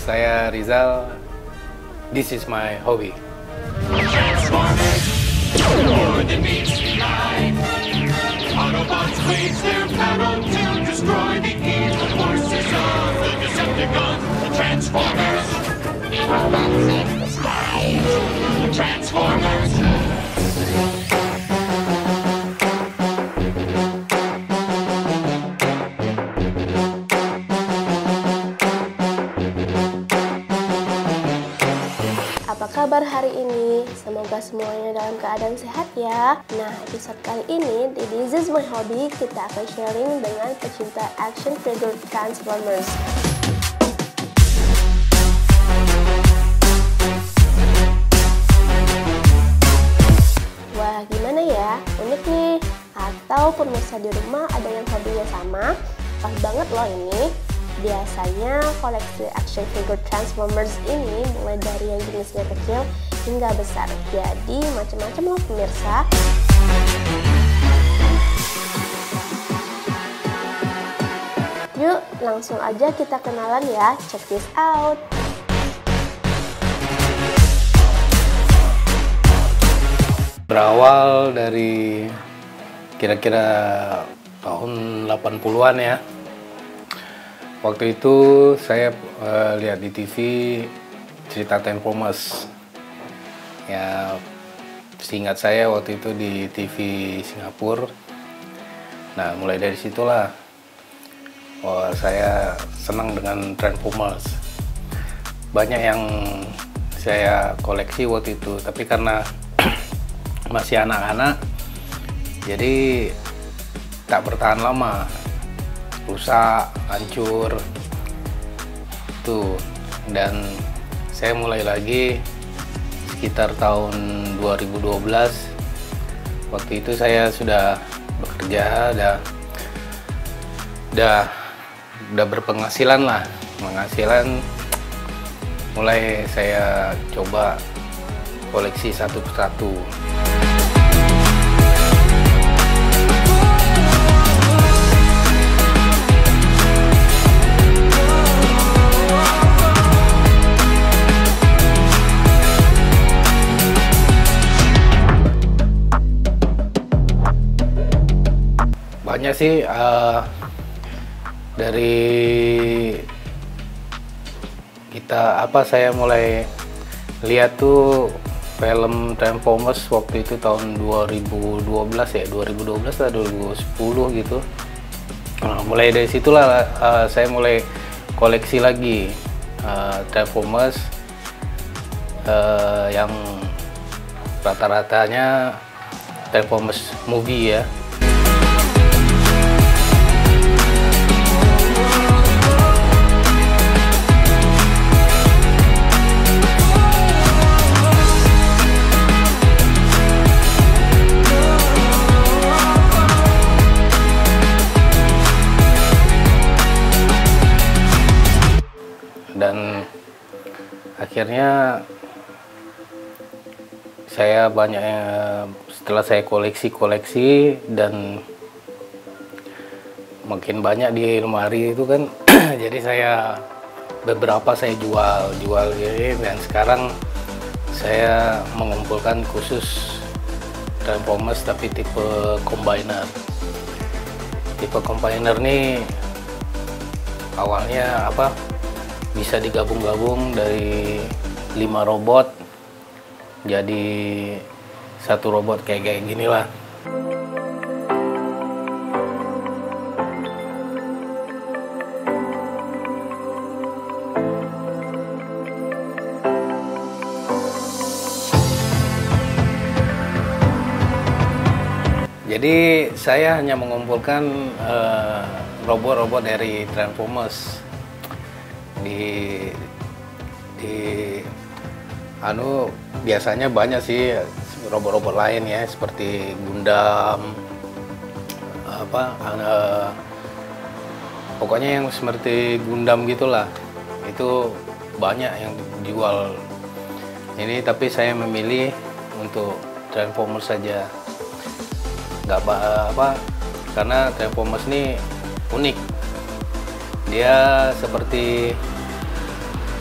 saya Rizal. This is my hobby. Transformers, more than meets the eye. Autobots raise their battle to destroy the evil forces of the Decepticons. The Transformers, robots in disguise. The Transformers. Apa kabar hari ini? Semoga semuanya dalam keadaan sehat ya. Nah, episode kali ini di This Is My Hobby kita akan sharing dengan pecinta action figure Transformers. Wah, gimana ya? Unik nih. Atau pemirsa di rumah ada yang hobinya sama? Pas banget loh ini. Biasanya koleksi action figure Transformers ini mulai dari yang jenisnya kecil hingga besar. Jadi macam-macam loh pemirsa. Yuk langsung aja kita kenalan ya. Check this out. Berawal dari kira-kira tahun 80-an ya. Waktu itu saya lihat di TV cerita Transformers. Ya, seingat saya waktu itu di TV Singapura. Nah, mulai dari situlah saya senang dengan Transformers. Banyak yang saya koleksi waktu itu, tapi karena masih anak-anak, jadi tak bertahan lama. Rusak, hancur tuh, dan saya mulai lagi sekitar tahun 2012. Waktu itu saya sudah bekerja, udah berpenghasilan lah, mulai saya coba koleksi satu persatu. Banyak sih, dari saya mulai lihat tuh film Transformers waktu itu tahun 2012 ya, 2012 atau 2010 gitu. Nah, mulai dari situlah saya mulai koleksi lagi Transformers yang rata-ratanya Transformers movie ya. Dan akhirnya saya setelah saya koleksi dan makin banyak di lemari itu kan jadi beberapa saya jual gitu, dan sekarang saya mengumpulkan khusus Transformers tapi tipe combiner. Tipe combiner nih awalnya bisa digabung-gabung dari 5 robot jadi satu robot kayak gini lah. Jadi saya hanya mengumpulkan robot-robot dari Transformers. Biasanya banyak sih robot-robot lain ya, seperti Gundam, pokoknya yang seperti Gundam gitulah, itu banyak yang dijual. Ini tapi saya memilih untuk Transformers saja, karena Transformers ini unik. Dia seperti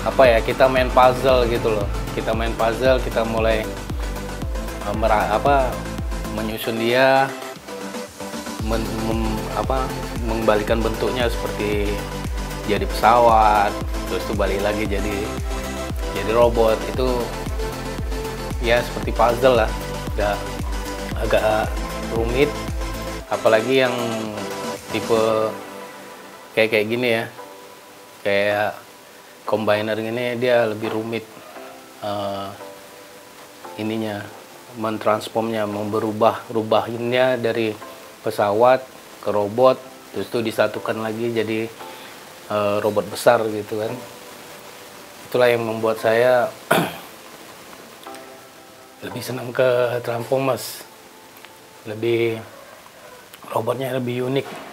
apa ya, kita main puzzle gitu loh. Kita main puzzle, kita mulai menyusun dia, mengembalikan bentuknya seperti jadi pesawat, terus tuh balik lagi jadi robot. Itu ya seperti puzzle lah, agak rumit, apalagi yang tipe kayak gini ya, kayak combiner ini, dia lebih rumit ininya, mentransformnya, rubahinnya dari pesawat ke robot, terus itu disatukan lagi jadi robot besar gitu kan. Itulah yang membuat saya lebih senang ke Transformers, robotnya lebih unik.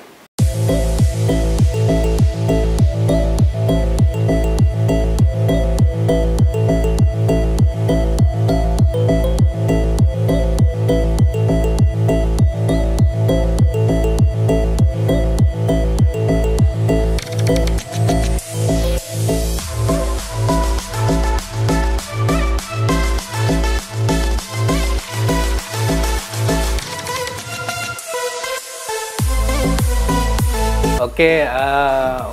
Oke,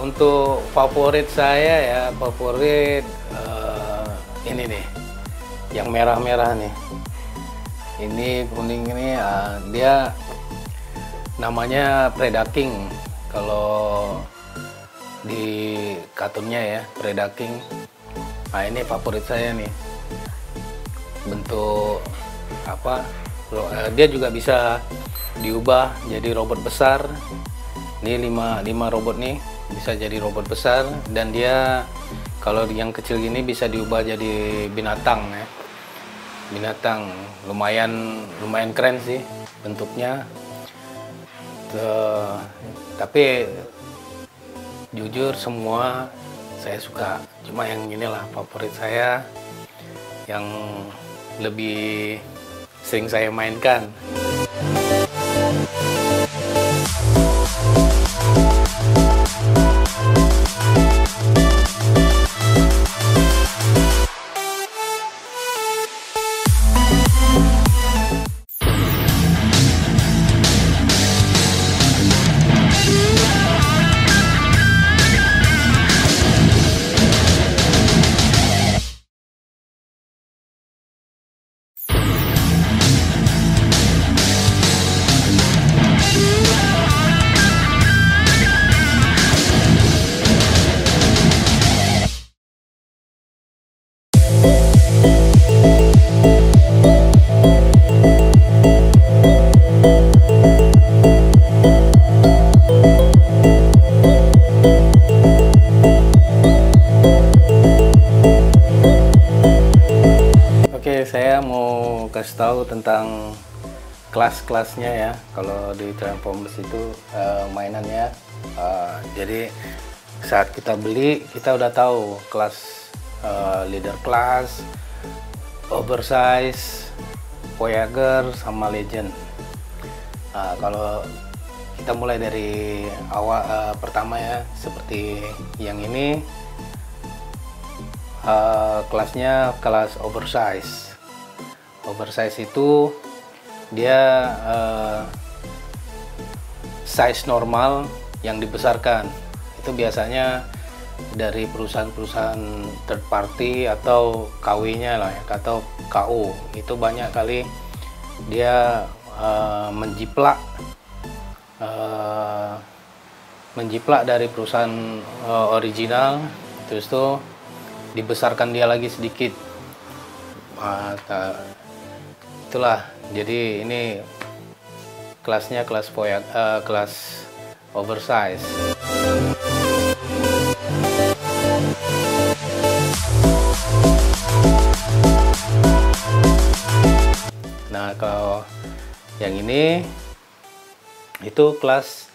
untuk favorit saya ya, ini nih, yang merah-merah nih. Ini kuning ini, dia namanya Predaking. Kalau di kartunnya ya, Predaking. Nah, ini favorit saya nih. Bentuk dia juga bisa diubah jadi robot besar. Ini 5 robot nih bisa jadi robot besar, dan dia kalau yang kecil gini bisa diubah jadi binatang ya. Binatang lumayan keren sih bentuknya. Tapi jujur semua saya suka, cuma yang inilah favorit saya, yang lebih sering saya mainkan. Saya mau kasih tahu tentang kelas-kelasnya ya. Kalau di Transformers itu mainannya, jadi saat kita beli kita udah tahu kelas leader class, oversize, Voyager, sama legend. Kalau kita mulai dari awal, pertama ya, seperti yang ini, kelasnya kelas oversize. Oversize itu dia size normal yang dibesarkan. Itu biasanya dari perusahaan-perusahaan third party atau KW-nya lah ya, atau KU. Itu banyak kali dia menjiplak dari perusahaan original, terus tuh dibesarkan dia lagi sedikit. Itulah, jadi ini kelasnya kelas oversize. Nah, kalau yang ini itu kelas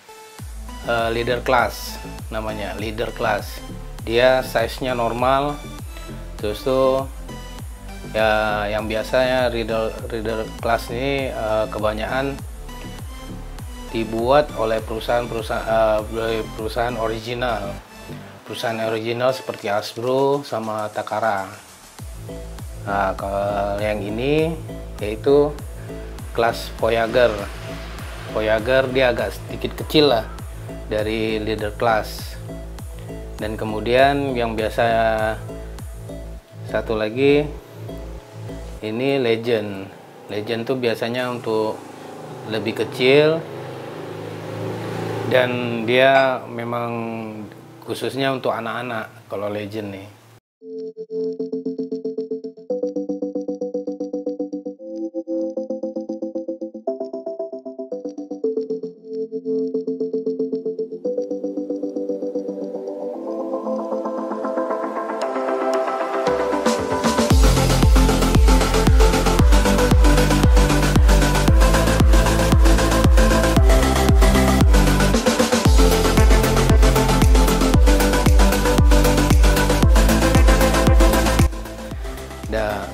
leader class, namanya leader class. Dia size-nya normal, terus tuh ya yang biasanya reader class ini kebanyakan dibuat oleh perusahaan original. perusahaan original seperti Hasbro sama Takara. Nah, kalau yang ini yaitu kelas Voyager. Voyager dia agak sedikit kecil lah dari leader class. Dan kemudian yang biasa satu lagi ini Legend. Legend tuh biasanya untuk lebih kecil dan dia memang khususnya untuk anak-anak kalau Legend nih.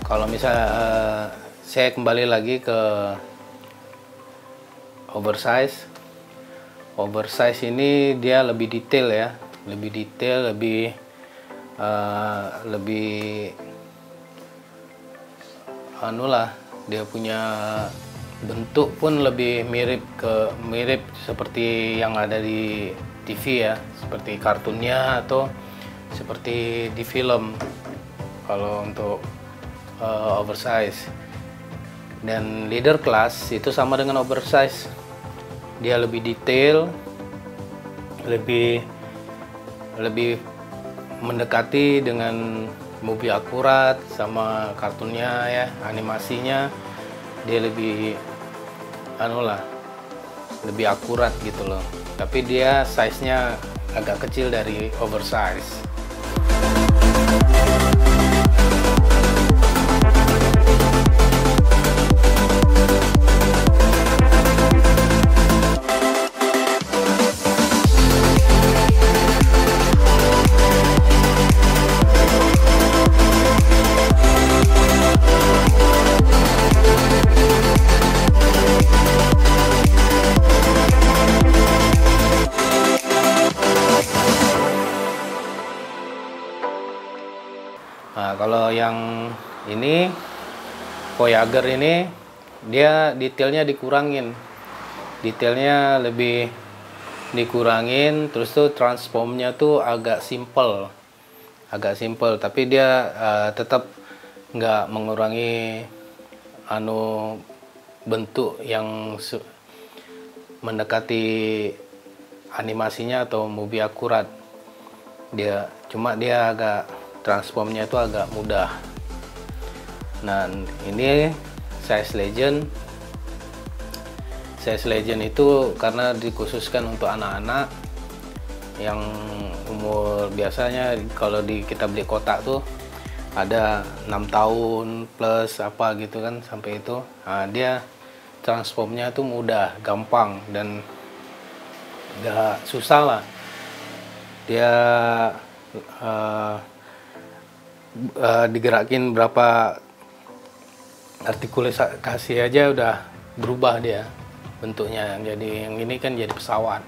Kalau misal saya kembali lagi ke oversize ini dia lebih detail ya, lebih detail, lebih dia punya bentuk pun lebih mirip seperti yang ada di TV ya, seperti kartunnya atau seperti di film kalau untuk oversize. Dan leader class itu sama dengan oversize, dia lebih detail, lebih mendekati dengan movie akurat sama kartunnya ya, animasinya dia lebih lebih akurat gitu loh, tapi dia size-nya agak kecil dari oversize. Nah, kalau yang ini Voyager ini dia detailnya dikurangin, lebih dikurangin, terus tuh transformnya tuh agak simple, tapi dia tetap nggak mengurangi bentuk yang mendekati animasinya atau movie akurat. Dia agak transformnya itu agak mudah. Nah, ini size Legend itu karena dikhususkan untuk anak-anak yang umur, biasanya kalau kita beli kotak tuh ada 6 tahun plus apa gitu kan sampai itu. Nah, dia transformnya tuh mudah, gampang, dan gak susah lah. Dia digerakin berapa artikulasi aja udah berubah dia bentuknya. Jadi yang ini kan jadi pesawat.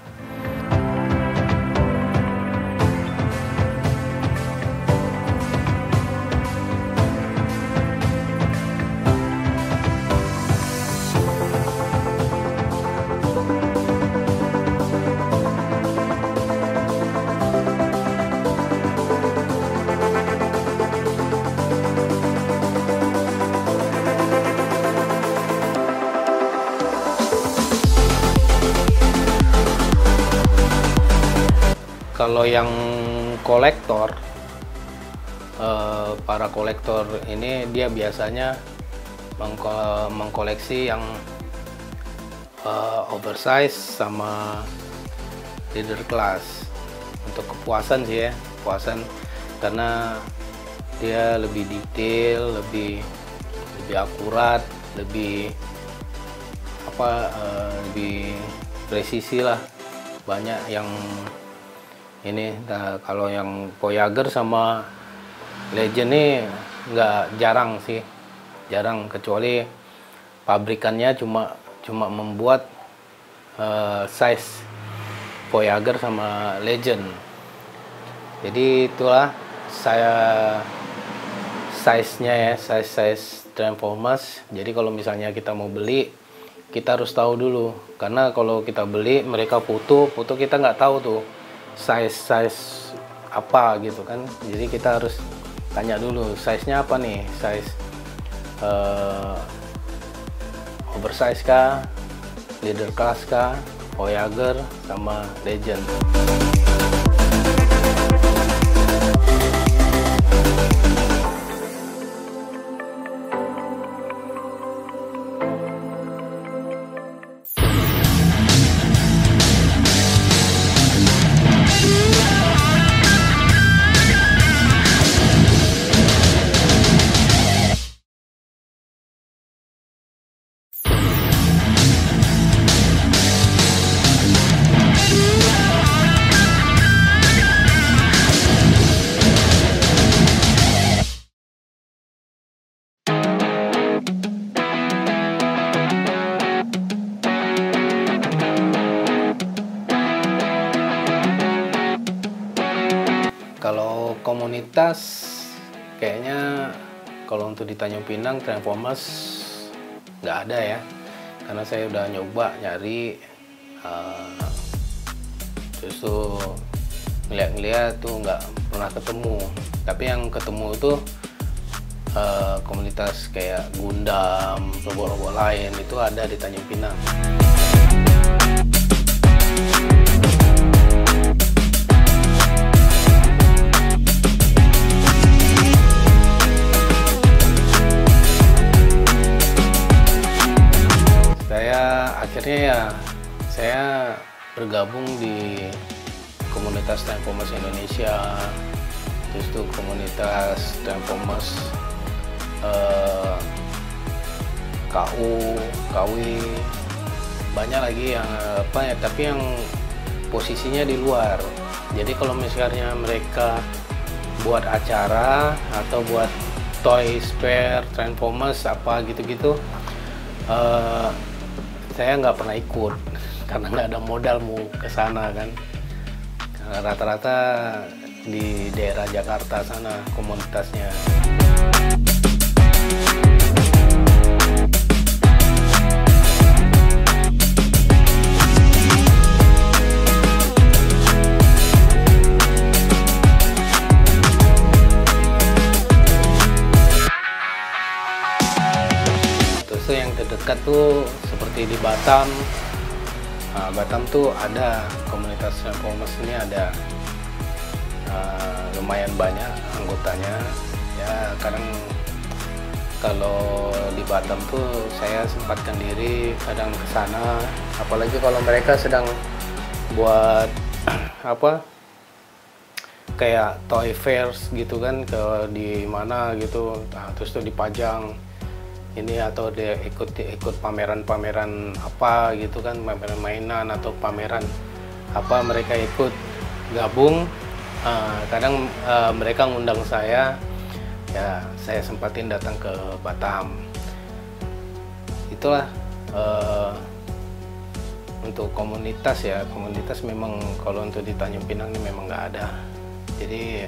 Kalau yang kolektor, para kolektor ini dia biasanya mengkoleksi yang oversize sama leader class untuk kepuasan sih ya, karena dia lebih detail, lebih akurat, lebih presisi lah, banyak yang ini. Nah, kalau yang Voyager sama Legend ini jarang, kecuali pabrikannya cuma membuat size Voyager sama Legend. Jadi itulah saya size-nya ya, size Transformers. Jadi kalau misalnya kita mau beli, kita harus tahu dulu, karena kalau kita beli mereka foto kita nggak tahu tuh size apa gitu kan. Jadi kita harus tanya dulu size-nya apa nih, size oversize kah, leader class kah, Voyager sama Legend. Kalau komunitas kayaknya kalau untuk di Tanjung Pinang Transformers nggak ada ya, karena saya udah nyoba nyari terus tuh ngeliat tuh nggak pernah ketemu. Tapi yang ketemu tuh komunitas kayak Gundam, robot-robot lain itu ada di Tanjung Pinang. Akhirnya ya saya bergabung di komunitas Transformers Indonesia, terus tuh komunitas Transformers KU, KW, banyak lagi yang apa ya, tapi yang posisinya di luar. Jadi kalau misalnya mereka buat acara atau buat toy spare Transformers apa gitu-gitu, saya nggak pernah ikut karena nggak ada modal mau ke sana kan. Karena rata-rata di daerah Jakarta sana komunitasnya. Terus yang terdekat tuh seperti di Batam. Nah, Batam tuh ada komunitas Transformers ini, ada lumayan banyak anggotanya ya. Kadang kalau di Batam tuh saya sempatkan diri kadang ke sana, apalagi kalau mereka sedang buat apa kayak toy fairs gitu kan, ke di mana gitu. Nah, terus tuh dipajang ini atau dia ikut pameran-pameran apa gitu kan, pameran mainan atau pameran apa, mereka ikut gabung. Kadang mereka ngundang saya, ya saya sempatin datang ke Batam. Itulah untuk komunitas ya, komunitas memang kalau untuk di Tanjung Pinang ini memang nggak ada. Jadi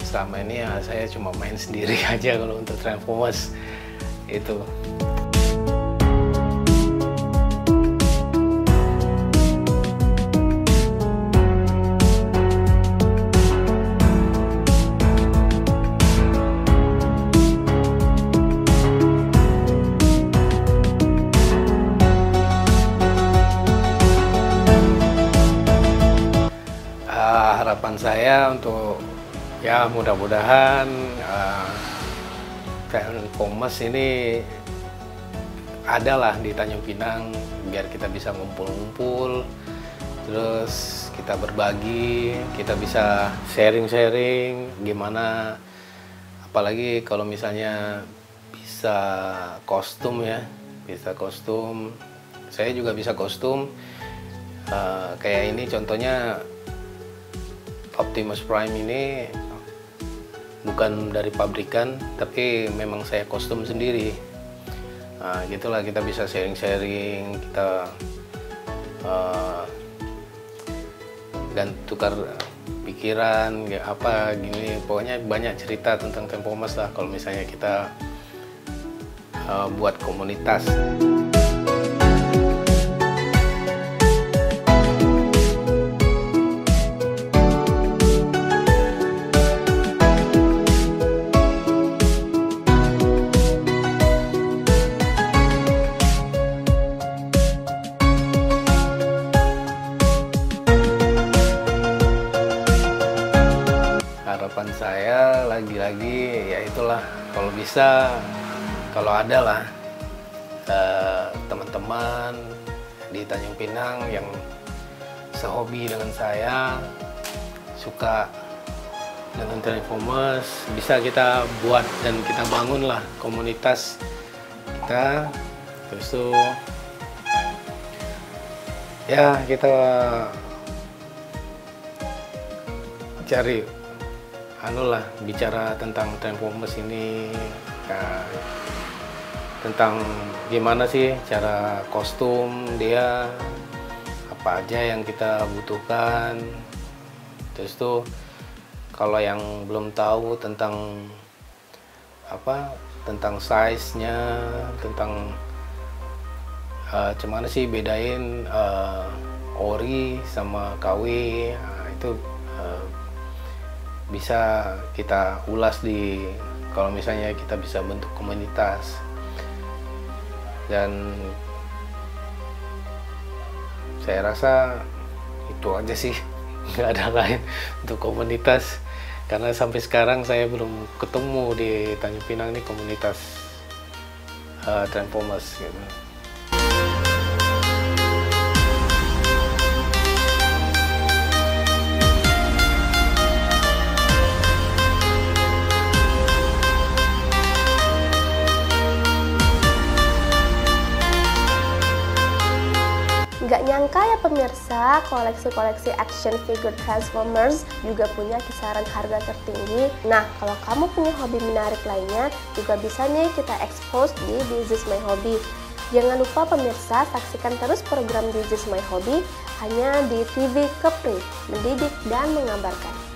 selama ini ya saya cuma main sendiri aja kalau untuk Transformers itu. Harapan saya untuk ya mudah-mudahan Transformers ini adalah di Tanjung Pinang, biar kita bisa ngumpul-ngumpul, terus kita berbagi, kita bisa sharing-sharing gimana, apalagi kalau misalnya bisa kostum ya, bisa kostum. Saya juga bisa kostum, kayak ini contohnya Optimus Prime ini bukan dari pabrikan, tapi memang saya kostum sendiri. Nah, gitulah, kita bisa sharing-sharing, kita dan tukar pikiran ya apa gini, pokoknya banyak cerita tentang Tempomas lah kalau misalnya kita buat komunitas. Harapan saya lagi-lagi ya itulah, kalau bisa, kalau ada lah teman-teman di Tanjung Pinang yang sehobi dengan saya, suka dengan Transformers, bisa kita buat dan kita bangun lah komunitas kita. Terus tuh ya kita cari lah bicara tentang Transformers ini, tentang gimana sih cara kostum dia, apa aja yang kita butuhkan. Terus tuh kalau yang belum tahu tentang tentang size-nya, tentang cuman sih bedain ori sama KW, itu bisa kita ulas kalau misalnya kita bisa bentuk komunitas. Dan saya rasa itu aja sih, nggak ada lain untuk komunitas, karena sampai sekarang saya belum ketemu di Tanjung Pinang ini komunitas Transformers gitu. Nggak nyangka ya pemirsa, koleksi-koleksi action figure Transformers juga punya kisaran harga tertinggi. Nah, kalau kamu punya hobi menarik lainnya, juga bisa nih kita expose di This Is My Hobby. Jangan lupa pemirsa, saksikan terus program This Is My Hobby hanya di TV Kepri, mendidik dan mengabarkan.